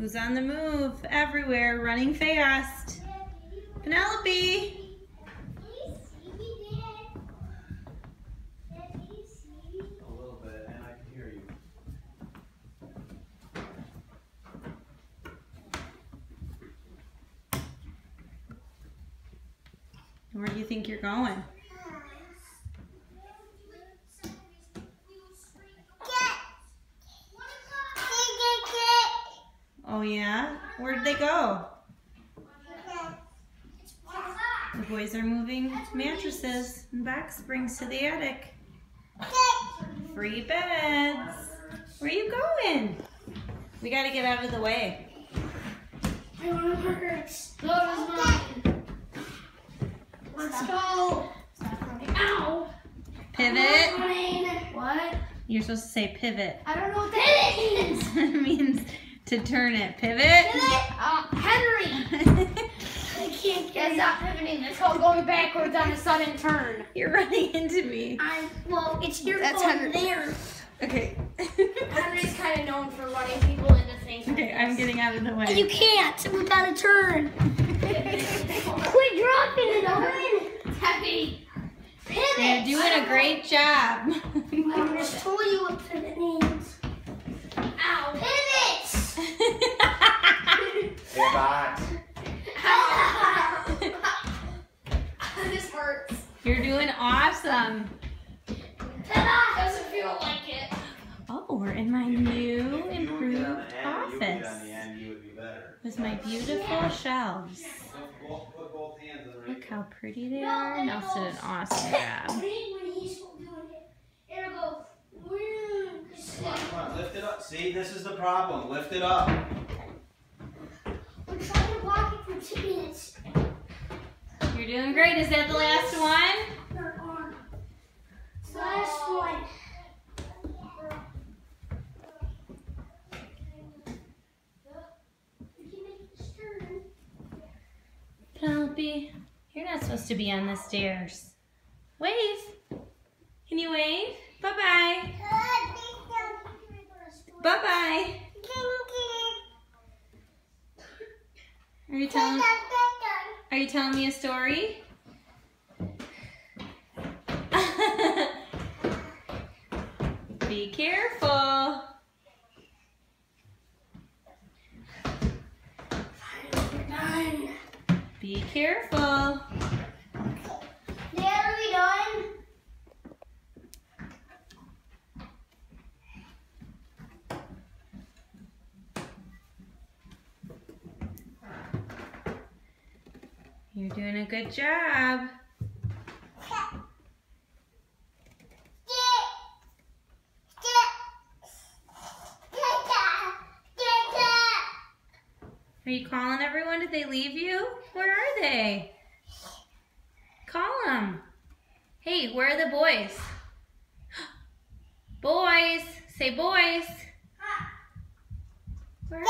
Who's on the move? Everywhere, running fast. Penelope! A little bit, and I can hear you. Where do you think you're going? Oh yeah? Where did they go? The boys are moving mattresses and box springs to the attic. Free beds. Where are you going? We gotta get out of the way. My arm hurts. So does mine. Let's go. Ow. Pivot. What? You're supposed to say pivot. I don't know what that means. It means to turn it. Pivot. Henry. I can't get it. That's not pivoting. That's called going backwards on a sudden turn. You're running into me. Well, it's your That's fault Henry. there. Okay. Henry's kind of known for running people into things. Okay, I'm getting out of the way. You can't without a turn. Quit dropping it, Owen. Heavy. Pivot. You're doing a great job. I just told you what pivot means. Ow. Pivot. Pivot. This hurts. You're doing awesome. Doesn't feel like it. Oh, we're in my new improved You would be on the office end, you would be better. with my beautiful shelves. Put both hands on the Look how pretty they are. Nelson did an awesome job. When he's doing it, it'll go. Come on, lift it up. See, this is the problem. Lift it up. We're trying to walk it for 2 minutes. You're doing great. Is that the last one? Last one. Penelope, you're not supposed to be on the stairs. Wave. Can you wave? Bye-bye. Bye-bye. Are you telling me a story? Be careful. Done. Be careful. Dad, are we done? You're doing a good job. Are you calling everyone? Did they leave you? Where are they? Call them. Hey, where are the boys? Boys. Say boys. Where?